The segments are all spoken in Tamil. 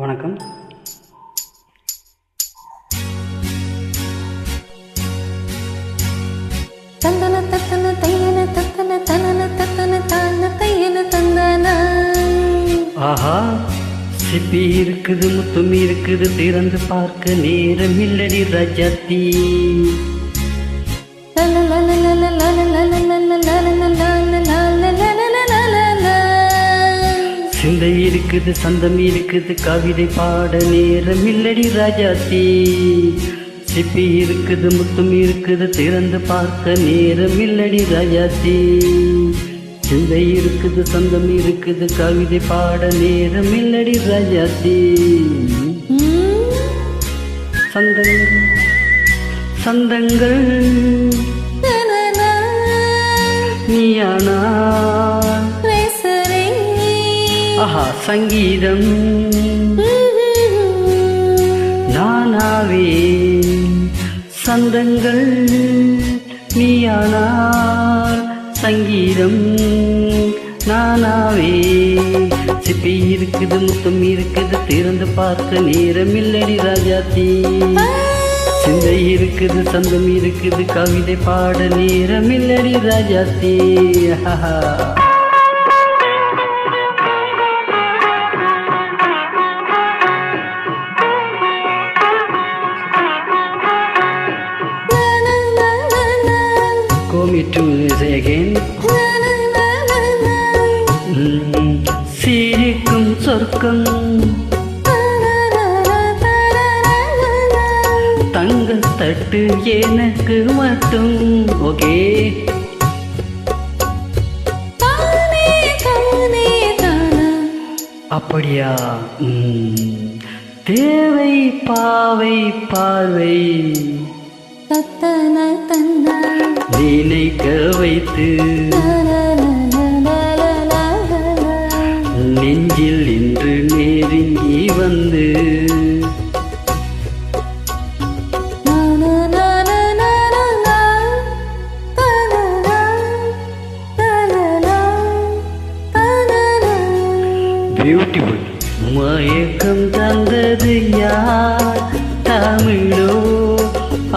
வணக்கம். தந்தன தத்தன தையன தத்தன தனன தத்தன தான தையன தந்தன. ஆஹா, சிப்பி இருக்குது, முத்துமி இருக்குது, திறந்து பார்க்க நேரம் இல்லடி ரஜாத்தி. சிந்தை இருக்குது, சந்தம் இருக்குது, கவிதை பாட நேரம் இல்லடி ராஜாத்தி. சிப்பி இருக்குது, முத்தும் இருக்குது, திறந்து பார்க்க நேரம் இல்லடி ராஜாத்தி. சிந்தை இருக்குது, சந்தம் இருக்குது, கவிதை பாட நேரம் இல்லடி ராஜாத்தி. சந்தங்கள் சந்தங்கள் நீயானா ஆஹா, சங்கீதம் நானாவே. சந்தங்கள் நீயானால் சங்கீதம் நானாவே. சிப்பி இருக்குது, முத்தம் இருக்குது, திறந்து பார்க்க நேரம் இல்லடி ராஜாத்தி. சிந்தை இருக்குது, சந்தம் இருக்குது, கவிதை பாட நேரம் இல்லடி Rajathi. Me to say again. சிரிக்கும் சொர்க்கம் தங்கத் தட்டு எனக்கு மட்டும். ஓகே, அப்படியா? தேவை பாவை பார்வை நினைக்க வைத்து நெஞ்சில் இன்று நெருங்கி வந்து பியூட்டிஃபுல் மயக்கம் தந்தது யார்? தமிழோ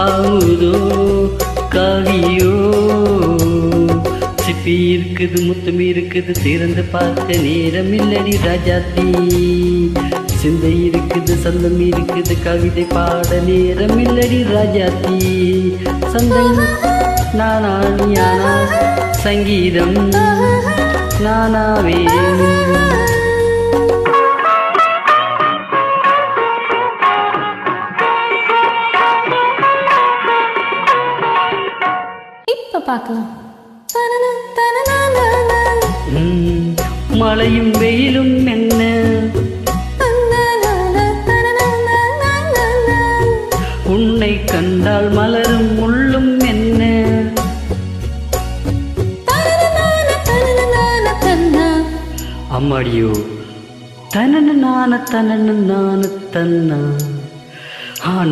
அமுதோ கவியோ? சிப்பி இருக்குது, முத்தம் இருக்குது, திறந்து பார்க்க நேரம் இல்லடி ராஜாத்தி. சிந்தை இருக்குது, சந்தம் இருக்குது, கவிதை பாட நேரம் இல்லடி ராஜாத்தி. சந்தை நானா நீயானா சங்கீதம் நானாவே. பார்க்கலாம். மழையும் வெயிலும் என்ன, உன்னை கண்டால் மலரும் முள்ளும் என்ன. அம்மாடியோ தனன நான தனன நான தன்னா.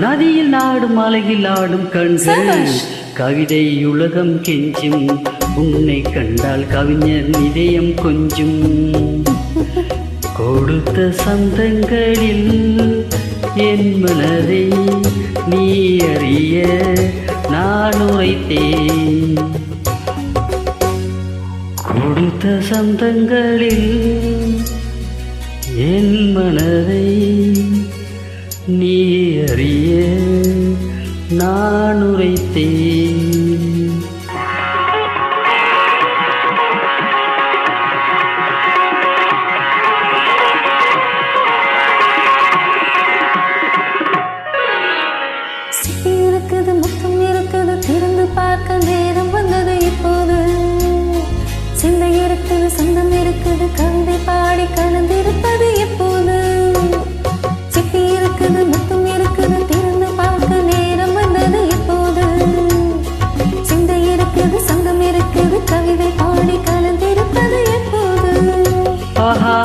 நதியில் ஆடும் மலையில் ஆடும் கண்கள் கவிதை உலகம் கெஞ்சும். உன்னை கண்டால் கவிஞர் இதயம் கொஞ்சும். கொடுத்த சந்தங்களில் என் மனதை நீ அறிய நான் உரைத்தேன். கொடுத்த சந்தங்களில் என் மனதை நீ அறிய நான் உரைத்தேன். சிப்பி இருக்குது, முத்தம் இருக்குது, திறந்து பார்க்க நேரம் வந்தது இப்போது. சிந்தை இருக்குது, சந்தம் இருக்குது, கவிதை பாடி கலந்திருப்பது எப்போது. சிப்பி இருக்குது, முத்தம் இருக்குது, திறந்து பார்க்க நேரம் வந்தது இப்போது. சிந்தை இருக்குது, சங்கம் இருக்குது, கவிதை பாடி கலந்திருப்பது எப்போது. ஆஹா,